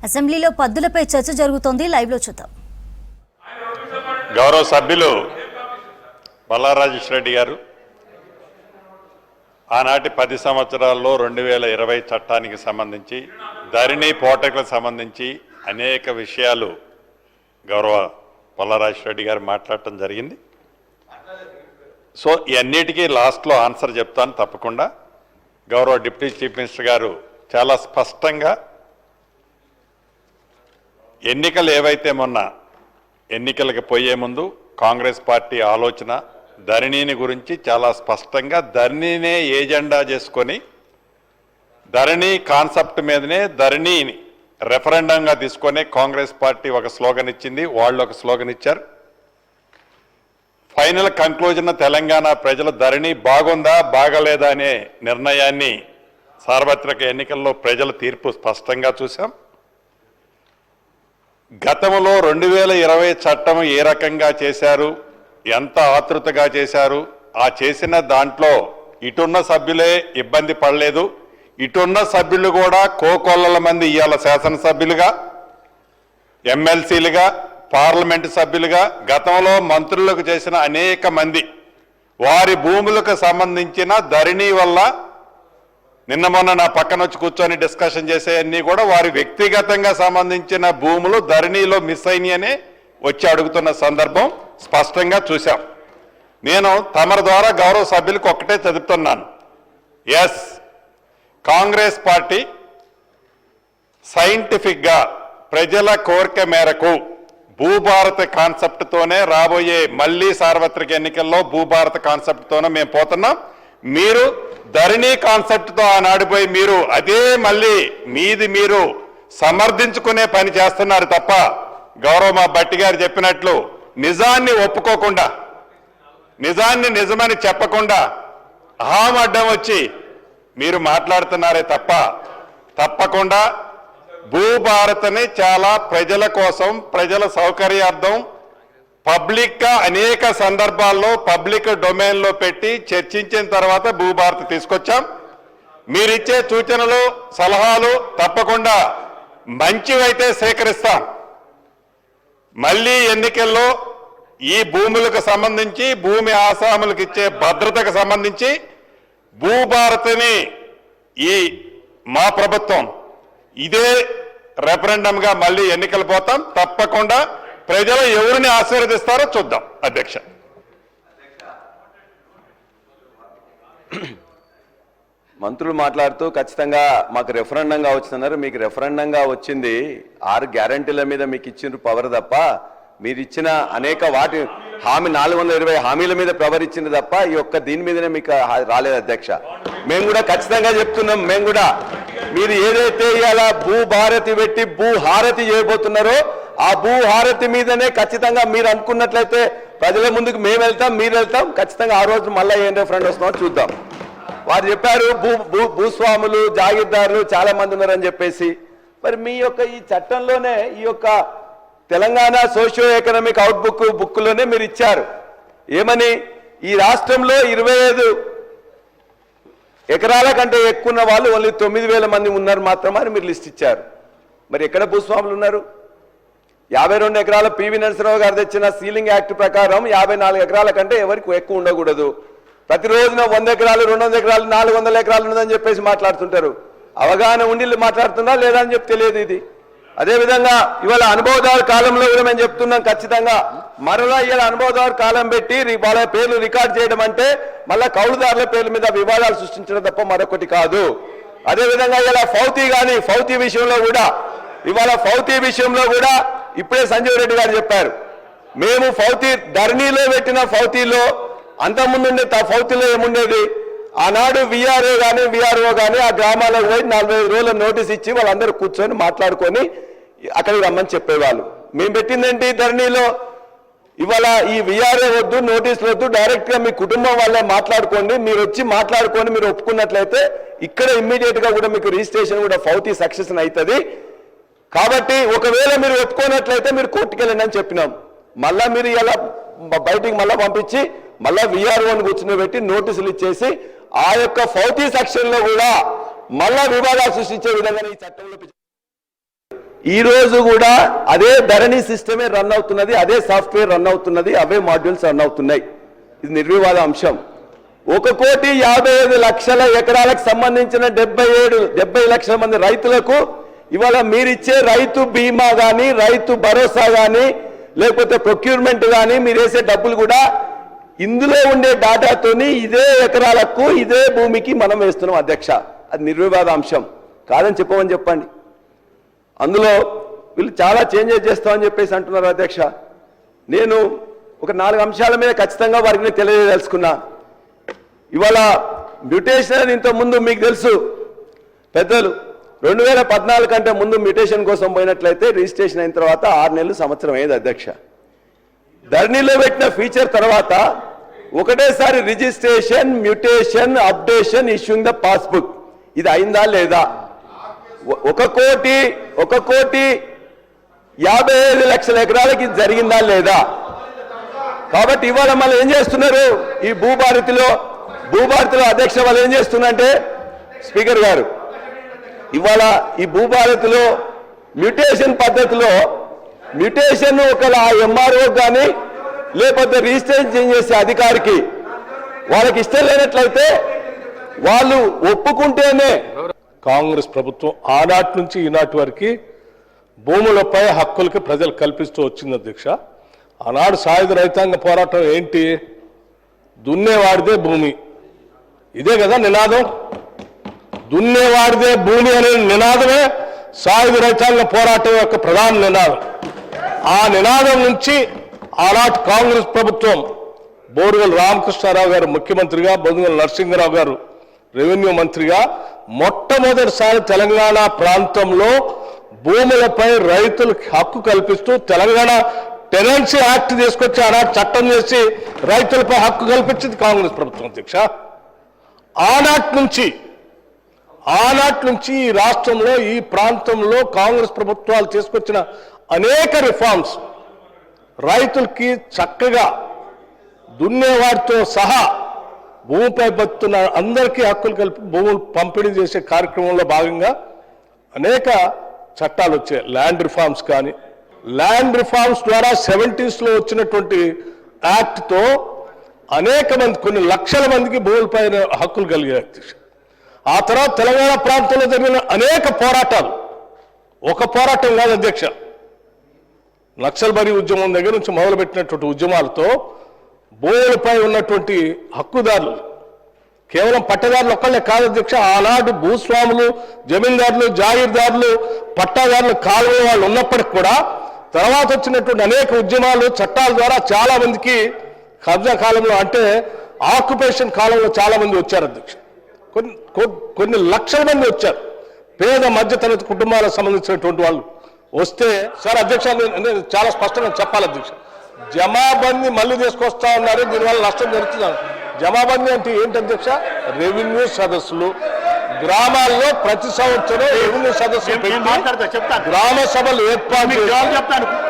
అసెంబ్లీలో పద్దులపై చర్చ జరుగుతోంది. లైవ్ లో చూద్దాం. గౌరవ సభ్యులు బల్లారాజేశ్వర రెడ్డి గారు ఆనాటి 10 సంవత్సరాల్లో 2020 చట్టానికి సంబంధించి ధరణి పోటకులకు సంబంధించి అనేక విషయాలు గౌరవ బల్లారాజేశ్వర రెడ్డి గారు మాట్లాడటం జరిగింది. సో ఇవన్నిటికీ లాస్ట్లో ఆన్సర్ చెప్తాను తప్పకుండా. గౌరవ డిప్యూటీ చీఫ్ మినిస్టర్ గారు చాలా స్పష్టంగా ఎన్నికలు ఏవైతే మొన్న ఎన్నికలకు పోయే ముందు కాంగ్రెస్ పార్టీ ఆలోచన ధరణిని గురించి చాలా స్పష్టంగా ధరణినే ఏజెండా చేసుకొని ధరణి కాన్సెప్ట్ మీదనే ధరణిని రెఫరెండంగా తీసుకొని కాంగ్రెస్ పార్టీ ఒక స్లోగన్ ఇచ్చింది, వాళ్ళు ఒక స్లోగన్ ఇచ్చారు. ఫైనల్ కంక్లూజన్ తెలంగాణ ప్రజలు ధరణి బాగుందా బాగలేదా అనే నిర్ణయాన్ని సార్వత్రిక ఎన్నికల్లో ప్రజల తీర్పు స్పష్టంగా చూసాం. గతంలో 2020 చట్టం ఏ రకంగా చేశారు, ఎంత ఆతృతగా చేశారు, ఆ చేసిన దాంట్లో ఇటున్న సభ్యులే ఇబ్బంది పడలేదు, ఇటున్న సభ్యులు కూడా కోకొల్లల మంది ఇవాళ శాసనసభ్యులుగా, ఎమ్మెల్సీలుగా, పార్లమెంటు సభ్యులుగా, గతంలో మంత్రులకు చేసిన అనేక మంది వారి భూములకు సంబంధించిన ధరణి వల్ల నిన్న మొన్న నా పక్కన వచ్చి కూర్చొని డిస్కషన్ చేసేవన్నీ కూడా వారి వ్యక్తిగతంగా సంబంధించిన భూములు ధరణిలో మిస్ అయినాయనే వచ్చి అడుగుతున్న సందర్భం స్పష్టంగా చూశాం. నేను తమరి ద్వారా గౌరవ సభ్యులకు ఒక్కటే చదువుతున్నాను. ఎస్, కాంగ్రెస్ పార్టీ సైంటిఫిక్గా ప్రజల కోరిక మేరకు భూభారత కాన్సెప్ట్తోనే రాబోయే మళ్ళీ సార్వత్రిక ఎన్నికల్లో భూభారత కాన్సెప్ట్తోనే మేము పోతున్నాం. మీరు ధరణి కాన్సెప్ట్తో ఆనాడిపోయి మీరు అదే మళ్ళీ మీది మీరు సమర్థించుకునే పని చేస్తున్నారు తప్ప గౌరవ మా భట్టి గారు చెప్పినట్లు నిజాన్ని ఒప్పుకోకుండా, నిజాన్ని నిజమని చెప్పకుండా అహం అడ్డం వచ్చి మీరు మాట్లాడుతున్నారే తప్ప తప్పకుండా భూభారత్ని చాలా ప్రజల కోసం, ప్రజల సౌకర్యార్థం పబ్లిక్గా అనేక సందర్భాల్లో పబ్లిక్ డొమైన్లో పెట్టి చర్చించిన తర్వాత భూభారత్ తీసుకొచ్చాం. మీరిచ్చే సూచనలు సలహాలు తప్పకుండా మంచివైతే సేకరిస్తాం. మళ్ళీ ఎన్నికల్లో ఈ భూములకు సంబంధించి భూమి ఆసాములకు ఇచ్చే భద్రతకు సంబంధించి భూభారత్ని ఈ మా ప్రభుత్వం ఇదే రెఫరెండంగా మళ్ళీ ఎన్నికలు పోతాం. తప్పకుండా ప్రజలు ఎవరిని ఆశీర్వదిస్తారో చూద్దాం. అధ్యక్ష, మంత్రులు మాట్లాడుతూ ఖచ్చితంగా మాకు రెఫరెండంగా వచ్చిందన్నారు. మీకు రెఫరెండంగా వచ్చింది 6 గ్యారంటీల మీద మీకు ఇచ్చిన పవర్ తప్ప మీరు ఇచ్చిన అనేక వాటి 420 హామీల మీద పవర్ ఇచ్చింది తప్ప ఈ ఒక్క దీని మీదనే మీకు రాలేదు. అధ్యక్ష, మేము కూడా ఖచ్చితంగా చెప్తున్నాం. మేము కూడా మీరు ఏదైతే ఇవాళ భూభారతి పెట్టి భూహారతి చేయబోతున్నారో ఆ భూహారతి మీదనే ఖచ్చితంగా మీరు అనుకున్నట్లయితే ప్రజల ముందుకు మేము వెళ్తాం, మీరు వెళ్తాం. ఖచ్చితంగా ఆ రోజు మళ్ళీ ఏం రెఫరెండ్ వస్తున్నామో చూద్దాం. వారు చెప్పారు భూస్వాములు జాగీర్దారులు చాలా మంది ఉన్నారని చెప్పేసి. మరి మీ యొక్క ఈ చట్టంలోనే ఈ యొక్క తెలంగాణ సోషియో ఎకనామిక్ బుక్లోనే మీరు ఇచ్చారు ఏమని, ఈ రాష్ట్రంలో 25 ఎకరాల కంటే ఎక్కువ ఉన్న వాళ్ళు ఓన్లీ 9,000 మంది ఉన్నారు మాత్రమే అని మీరు లిస్ట్ ఇచ్చారు. మరి ఎక్కడ భూస్వాములు ఉన్నారు? 52 ఎకరాల పివి నరసింహరావు గారు తెచ్చిన సీలింగ్ యాక్ట్ ప్రకారం 54 ఎకరాల కంటే ఎవరికి ఎక్కువ ఉండకూడదు. ప్రతిరోజున 100 ఎకరాలు 200 ఎకరాలు 400 ఎకరాలు ఉన్నదని చెప్పేసి మాట్లాడుతుంటారు. అవగాహన ఉండి మాట్లాడుతున్నా లేదా అని చెప్పి తెలియదు ఇది. అదేవిధంగా ఇవాళ అనుభవదారు కాలంలో కూడా మేము చెప్తున్నాం, ఖచ్చితంగా మరలా ఇవాళ అనుభవదారు కాలం పెట్టి వాళ్ళ పేర్లు రికార్డ్ చేయడం అంటే మళ్ళా కౌలుదారుల పేర్ల మీద వివాదాలు సృష్టించడం తప్ప మరొకటి కాదు. అదేవిధంగా ఇలా ఫౌతీ విషయంలో కూడా ఇవాళ ఫౌతీ విషయంలో కూడా ఇప్పుడే సంజీవ్ రెడ్డి గారు చెప్పారు, మేము ఫౌతీ ధరణిలో పెట్టిన ఫౌతీలో అంతకుముందు ఫౌతీలో ఏముండేది, ఆనాడు విఆర్ఓ కానీ ఆ గ్రామాలకు పోయి 45 రోజుల నోటీస్ ఇచ్చి వాళ్ళందరూ కూర్చొని మాట్లాడుకొని అక్కడికి రమ్మని చెప్పేవాళ్ళు. మేము పెట్టిందేంటి ధరణిలో, ఇవాళ ఈ విఆర్ఓ వద్దు, నోటీసులు వద్దు, డైరెక్ట్గా మీ కుటుంబం వాళ్ళే మాట్లాడుకోండి, మీరు వచ్చి మాట్లాడుకొని మీరు ఒప్పుకున్నట్లయితే ఇక్కడ ఇమ్మీడియట్గా కూడా మీకు రిజిస్ట్రేషన్ కూడా ఫౌతీ సక్సెస్ అవుతుంది. కాబట్టి ఒకవేళ మీరు ఒప్పుకోనట్లయితే మీరు కోర్టుకు వెళ్ళండి అని చెప్పినాం. మళ్ళా మీరు ఇలా బయటికి మళ్ళీ పంపించి మళ్ళా విఆర్ఓని కూర్చుని నోటీసులు ఇచ్చేసి ఆ యొక్క ఫౌతీ సెక్షన్లో కూడా మళ్ళా వివాదాలు సృష్టించే విధంగా ఈ చట్టంలో ఈ రోజు కూడా అదే ధరణి సిస్టమే రన్ అవుతున్నది, అదే సాఫ్ట్వేర్ రన్ అవుతున్నది, అవే మాడ్యూల్స్ రన్ అవుతున్నాయి. ఇది నిర్వివాద అంశం. 1,55,00,000 ఎకరాలకు సంబంధించిన 70 లక్షల మంది రైతులకు ఇవాళ మీరిచ్చే రైతు బీమా కానీ, రైతు భరోసా కానీ, లేకపోతే ప్రొక్యూర్మెంట్ కానీ మీరు వేసే డబ్బులు కూడా ఇందులో ఉండే డాటాతోని ఇదే ఎకరాలకు ఇదే భూమికి మనం వేస్తున్నాం అధ్యక్ష. అది నిర్వివాద అంశం కాదని చెప్పండి. అందులో వీళ్ళు చాలా చేంజెస్ చేస్తామని చెప్పేసి అంటున్నారు అధ్యక్ష. నేను ఒక 4 అంశాల మీద ఖచ్చితంగా వారికి తెలియదలుచుకున్నా. ఇవాళ మ్యూటేషన్ అని ఇంతకుముందు మీకు తెలుసు పెద్దలు 2014 కంటే ముందు మ్యూటేషన్ కోసం పోయినట్లయితే రిజిస్ట్రేషన్ అయిన తర్వాత 6 నెలలు సంవత్సరం అయ్యేది అధ్యక్ష. ధరణిలో పెట్టిన ఫీచర్ తర్వాత ఒకటేసారి registration, mutation, updation, issuing the passbook ఇది అయిందా లేదా? 1,55,00,000 ఎకరాలకి జరిగిందా లేదా? కాబట్టి ఇవాళ మళ్ళీ ఏం చేస్తున్నారు ఈ భూభారతిలో అధ్యక్ష వాళ్ళు ఏం చేస్తున్నారంటే స్పీకర్ గారు ఇవాళ ఈ భూభారతిలో మ్యూటేషన్ పద్ధతిలో మ్యూటేషన్ ఒకలా ఎంఆర్ఓ కానీ లేకపోతే రిజిస్ట్రేషన్ చేసే అధికారికి వాళ్ళకి ఇష్టం లేనట్లయితే వాళ్ళు ఒప్పుకుంటేనే. కాంగ్రెస్ ప్రభుత్వం ఆనాటి నుంచి ఈనాటి వరకు భూములపై హక్కులకి ప్రజలు కల్పిస్తూ వచ్చింది అధ్యక్ష. ఆనాడు సాయుధ రైతాంగ పోరాటం ఏంటి? దున్నేవాడిదే భూమి, ఇదే కదా నినాదం. దున్నేవాడిదే భూమి అనే నినాదమే సాయుధ రైతాంగ పోరాటం యొక్క ప్రధాన నినాదం. ఆ నినాదం నుంచి ఆనాటి కాంగ్రెస్ ప్రభుత్వం బోరుగల్ రామకృష్ణారావు గారు ముఖ్యమంత్రిగా, బొందుగల్ నరసింహరావు గారు రెవెన్యూ మంత్రిగా మొట్టమొదటిసారి తెలంగాణ ప్రాంతంలో భూములపై రైతులకు హక్కు కల్పిస్తూ తెలంగాణ టెనెన్సీ యాక్ట్ తీసుకొచ్చి ఆనాటి చట్టం చేసి రైతులపై హక్కు కల్పించింది కాంగ్రెస్ ప్రభుత్వం అధ్యక్ష. ఆనాటి నుంచి ఈ రాష్ట్రంలో ఈ ప్రాంతంలో కాంగ్రెస్ ప్రభుత్వాలు తీసుకొచ్చిన అనేక రిఫార్మ్స్ రైతులకి చక్కగా దున్నేవాడితో సహా భూమిపై బతున్న అందరికీ హక్కులు కలిపి భూములు పంపిణీ చేసే కార్యక్రమంలో భాగంగా అనేక చట్టాలు వచ్చాయి. ల్యాండ్ రిఫార్మ్స్ కానీ, ల్యాండ్ రిఫార్మ్స్ ద్వారా 70s వచ్చినటువంటి యాక్ట్తో అనేక మంది, కొన్ని లక్షల మందికి భూములపై హక్కులు కలిగాయి అధ్యక్ష. ఆ తర్వాత తెలంగాణ ప్రాంతంలో జరిగిన అనేక పోరాటాలు, ఒక పోరాటం కాదు అధ్యక్ష, నక్సల్బరీ ఉద్యమం దగ్గర నుంచి మొదలుపెట్టినటువంటి ఉద్యమాలతో భూములపై ఉన్నటువంటి హక్కుదారులు కేవలం పట్టదారులు ఒక్కళ్ళే కాదు అధ్యక్ష. ఆనాడు భూస్వాములు, జమీందారులు, జాగీర్దారులు, పట్టాదారులు, కాలువ వాళ్ళు ఉన్నప్పటికి కూడా తర్వాత వచ్చినటువంటి అనేక ఉద్యమాలు, చట్టాల ద్వారా చాలా మందికి కబ్జా కాలంలో అంటే ఆక్యుపేషన్ కాలంలో చాలా మంది వచ్చారు అధ్యక్ష. కొన్ని లక్షల మంది వచ్చారు. పేద మధ్యతరగతి కుటుంబాలకు సంబంధించినటువంటి వాళ్ళు వస్తే, సార్ అధ్యక్ష నేను చాలా స్పష్టంగా చెప్పాలి అధ్యక్ష, జమాబందీ మళ్ళీ తీసుకొస్తా ఉన్నారు, దీనివల్ల నష్టం జరుగుతుంది. జమాబందీ అంటే ఏంటి అధ్యక్ష? రెవెన్యూ సదస్సులు గ్రామాల్లో ప్రతి సంవత్సరం రెవెన్యూ సదస్సులు పెట్టి గ్రామ సభలు ఏర్పాటు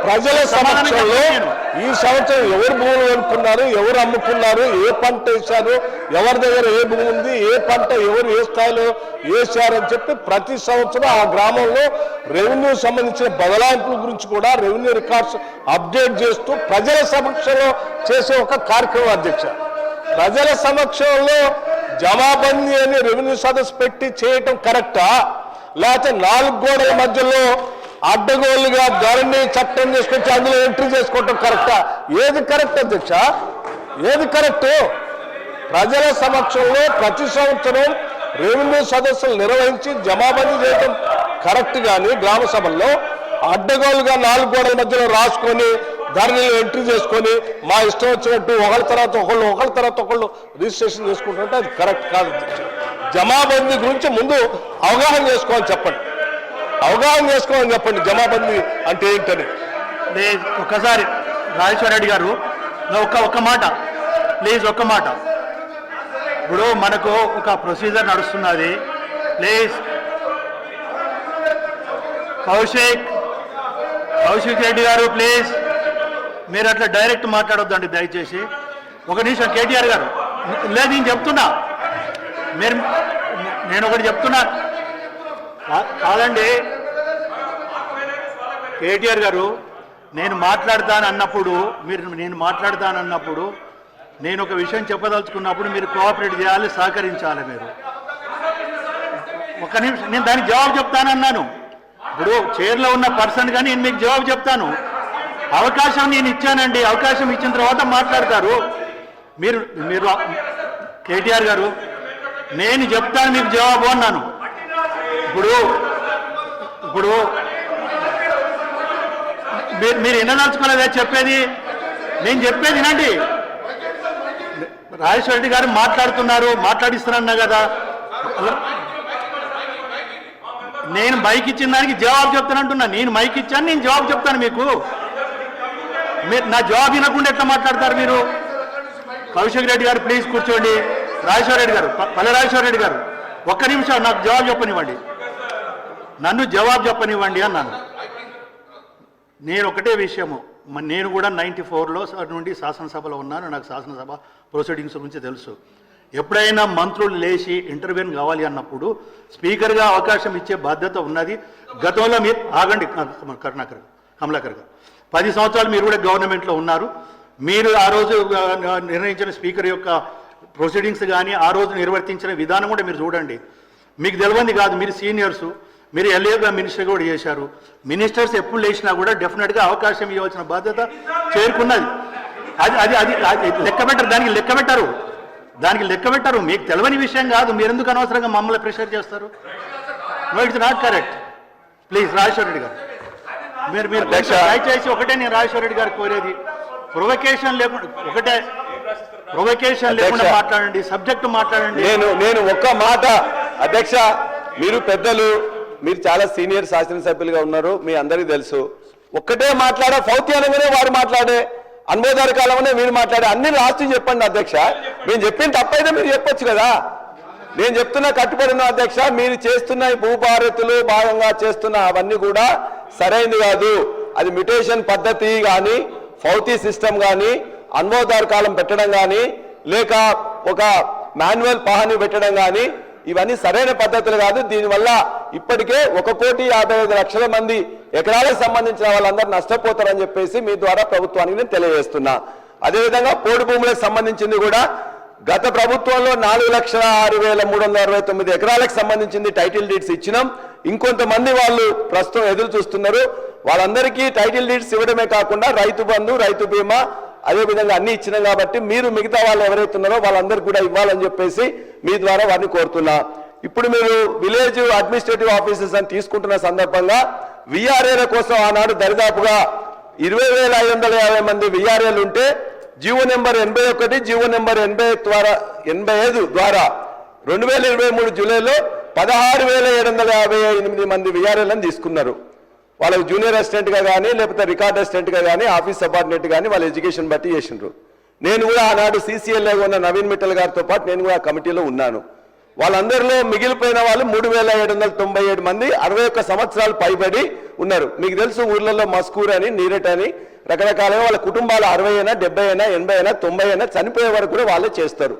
ప్రజల సమక్షంలో ఈ సంవత్సరం ఎవరు భూములు కొనుక్కున్నారు, ఎవరు అమ్ముకున్నారు, ఏ పంట వేశారు, ఎవరి దగ్గర ఏ భూమి ఉంది, ఏ పంట ఎవరు ఏ స్థాయిలో వేశారని చెప్పి ప్రతి సంవత్సరం ఆ గ్రామంలో రెవెన్యూ సంబంధించిన బదలాయింపుల గురించి కూడా రెవెన్యూ రికార్డ్స్ అప్డేట్ చేస్తూ ప్రజల సమక్షంలో చేసే ఒక కార్యక్రమం అధ్యక్ష. ప్రజల సమక్షంలో జమాబందీ అని రెవెన్యూ సదస్సు పెట్టి చేయటం కరెక్టా, లేకపోతే 4 గోడల మధ్యలో అడ్డగోలుగా ధరణి చట్టం తీసుకొచ్చి అందులో ఎంట్రీ చేసుకోవటం కరెక్టా? ఏది కరెక్ట్ అధ్యక్ష? ఏది కరెక్ట్? ప్రజల సమక్షంలో ప్రతి సంవత్సరం రెవెన్యూ సదస్సులు నిర్వహించి జమాబందీ చేయటం కరెక్ట్ కానీ గ్రామ సభల్లో అడ్డగోలుగా 4 గోడల మధ్యలో రాసుకొని ధరణిలో ఎంట్రీ చేసుకొని మా ఇష్టం వచ్చినట్టు ఒకళ్ళ తర్వాత ఒకళ్ళు రిజిస్ట్రేషన్ చేసుకుంటుంటే అది కరెక్ట్ కాదు. జమాబందీ గురించి ముందు అవగాహన చేసుకోవాలని చెప్పండి, జమాబందీ అంటే ఏంటని. ఒక్కసారి రాజేశ్వర రెడ్డి గారు ఒక్క మాట ప్లీజ్, ఒక్క మాట. ఇప్పుడు మనకు ఒక ప్రొసీజర్ నడుస్తున్నది. ప్లీజ్ కౌశిక్ రెడ్డి గారు ప్లీజ్, మీరు అట్లా డైరెక్ట్ మాట్లాడొద్దండి దయచేసి. ఒక నిమిషం కేటీఆర్ గారు, లేదు నేను చెప్తున్నా, నేను ఒకటి చెప్తున్నా కాదండి. కేటీఆర్ గారు నేను మాట్లాడతానన్నప్పుడు నేను ఒక విషయం చెప్పదలుచుకున్నప్పుడు మీరు కోఆపరేట్ చేయాలి, సహకరించాలి. మీరు ఒక నిమిషం, నేను దానికి జవాబు చెప్తానన్నాను. ఇప్పుడు చైర్లో ఉన్న పర్సన్ కానీ నేను మీకు జవాబు చెప్తాను. అవకాశం నేను ఇచ్చానండి, అవకాశం ఇచ్చిన తర్వాత మాట్లాడతారు. మీరు కేటీఆర్ గారు నేను చెప్తాను మీకు జవాబు అన్నాను. ఇప్పుడు మీరు వినదలుచుకోలేదా చెప్పేది? నేను చెప్పేది వినండి. రాజేశ్వర రెడ్డి గారు మాట్లాడిస్తున్నా కదా, నేను మైక్ ఇచ్చిన దానికి జవాబు చెప్తానంటున్నా. నేను మైక్ ఇచ్చాను, నేను జవాబు చెప్తాను మీకు. నా జవాబు వినకుండా ఎట్లా మాట్లాడతారు మీరు? కౌశిక్ రెడ్డి గారు ప్లీజ్ కూర్చోండి. రాజేశ్వర రెడ్డి గారు, పల్లె రాజేశ్వర రెడ్డి గారు ఒక్క నిమిషం నాకు జవాబు చెప్పనివ్వండి, నన్ను జవాబు చెప్పనివ్వండి అన్నాను. నేను ఒకటే విషయము, నేను కూడా 94లో నుండి శాసనసభలో ఉన్నాను. నాకు శాసనసభ ప్రొసీడింగ్స్ గురించి తెలుసు. ఎప్పుడైనా మంత్రులు లేచి ఇంటర్వ్యూన్ కావాలి అన్నప్పుడు స్పీకర్గా అవకాశం ఇచ్చే బాధ్యత ఉన్నది. గతంలో మీరు ఆగండి కమలాకర్ గారు, 10 సంవత్సరాలు మీరు కూడా గవర్నమెంట్లో ఉన్నారు. మీరు ఆ రోజు నిర్ణయించిన స్పీకర్ యొక్క ప్రొసీడింగ్స్ కానీ ఆ రోజు నిర్వర్తించిన విధానం కూడా మీరు చూడండి. మీకు తెలియంది కాదు, మీరు సీనియర్సు, మీరు ఎల్ఏగా మినిస్టర్ కూడా చేశారు. మినిస్టర్స్ ఎప్పుడు లేచినా కూడా డెఫినెట్గా అవకాశం ఇవ్వాల్సిన బాధ్యత చేరుకున్నది. అది లెక్క పెట్టరు, దానికి లెక్క పెట్టరు. మీకు తెలియని విషయం కాదు, మీరు ఎందుకు అనవసరంగా మమ్మల్ని ప్రెషర్ చేస్తారు? No, it's not correct. Please Rajeshwara Reddy garu, మీరు దయచేసి ఒకటే నేను రాజేశ్వర రెడ్డి గారు కోరేది, ప్రొవకేషన్ లేకుండా మాట్లాడండి, సబ్జెక్టు మాట్లాడండి. నేను ఒక్క మాట అధ్యక్ష, మీరు పెద్దలు, మీరు చాలా సీనియర్ శాసనసభ్యులుగా ఉన్నారు, మీ అందరికీ తెలుసు. ఒక్కటే మాట్లాడే ఫౌతి అనగానే వారు మాట్లాడే, అనుమోదారు కాలంలోనే మీరు మాట్లాడే, అన్ని రాష్ట్రం చెప్పండి అధ్యక్ష. మేము చెప్పిన తప్పైతే మీరు చెప్పొచ్చు కదా. నేను చెప్తున్నా కట్టుబడిన అధ్యక్ష, మీరు చేస్తున్న ఈ భూభారతులు భాగంగా చేస్తున్న అవన్నీ కూడా సరైనది కాదు. అది మ్యుటేషన్ పద్ధతి కానీ, ఫౌతి సిస్టమ్ కానీ, అనుమోదారు కాలం పెట్టడం కానీ, లేక ఒక మాన్యువల్ పహాని పెట్టడం కానీ, ఇవన్నీ సరైన పద్ధతులు కాదు. దీనివల్ల ఇప్పటికే 1,55,00,000 మంది ఎకరాలకు సంబంధించిన వాళ్ళందరూ నష్టపోతారని చెప్పేసి మీ ద్వారా ప్రభుత్వానికి నేను తెలియజేస్తున్నా. అదేవిధంగా పోడు భూములకు సంబంధించింది కూడా గత ప్రభుత్వంలో 4,06,369 ఎకరాలకు సంబంధించింది టైటిల్ డీడ్స్ ఇచ్చినాం. ఇంకొంతమంది వాళ్ళు ప్రస్తుతం ఎదురు చూస్తున్నారు. వాళ్ళందరికీ టైటిల్ డీడ్స్ ఇవ్వడమే కాకుండా రైతు బంధు, రైతు బీమా అదేవిధంగా అన్ని ఇచ్చినాం. కాబట్టి మీరు మిగతా వాళ్ళు ఎవరైతే ఉన్నారో వాళ్ళందరికీ కూడా ఇవ్వాలని చెప్పేసి మీ ద్వారా వారిని కోరుతున్నా. ఇప్పుడు మీరు విలేజ్ అడ్మినిస్ట్రేటివ్ ఆఫీసర్స్ అని తీసుకుంటున్న సందర్భంగా విఆర్ఏల కోసం ఆనాడు దరిదాపుగా 20,550 మంది విఆర్ఏలు ఉంటే జీవో నెంబర్ 81, జీవో నెంబర్ 85 ద్వారా 2023 జూలైలో 16,758 మంది విఆర్ఏలను తీసుకున్నారు. వాళ్ళకి జూనియర్ అసిస్టెంట్గా కానీ, లేకపోతే రికార్డ్ అసిస్టెంట్గా కానీ, ఆఫీస్ సబార్డినేట్ కానీ వాళ్ళ ఎడ్యుకేషన్ బట్టి చేసిండ్రు. నేను కూడా ఆనాడు CCLA ఉన్న నవీన్ మిట్టల్ గారితో పాటు నేను కూడా కమిటీలో ఉన్నాను. వాళ్ళందరిలో మిగిలిపోయిన వాళ్ళు 3,797 మంది 61 సంవత్సరాలు పైబడి ఉన్నారు. మీకు తెలుసు ఊర్లలో మస్కూర్ అని, నీరట్ అని రకరకాలుగా వాళ్ళ కుటుంబాలు 60 అయినా, 70 అయినా, 80 అయినా, 90 అయినా చనిపోయే వరకు కూడా వాళ్ళే చేస్తారు.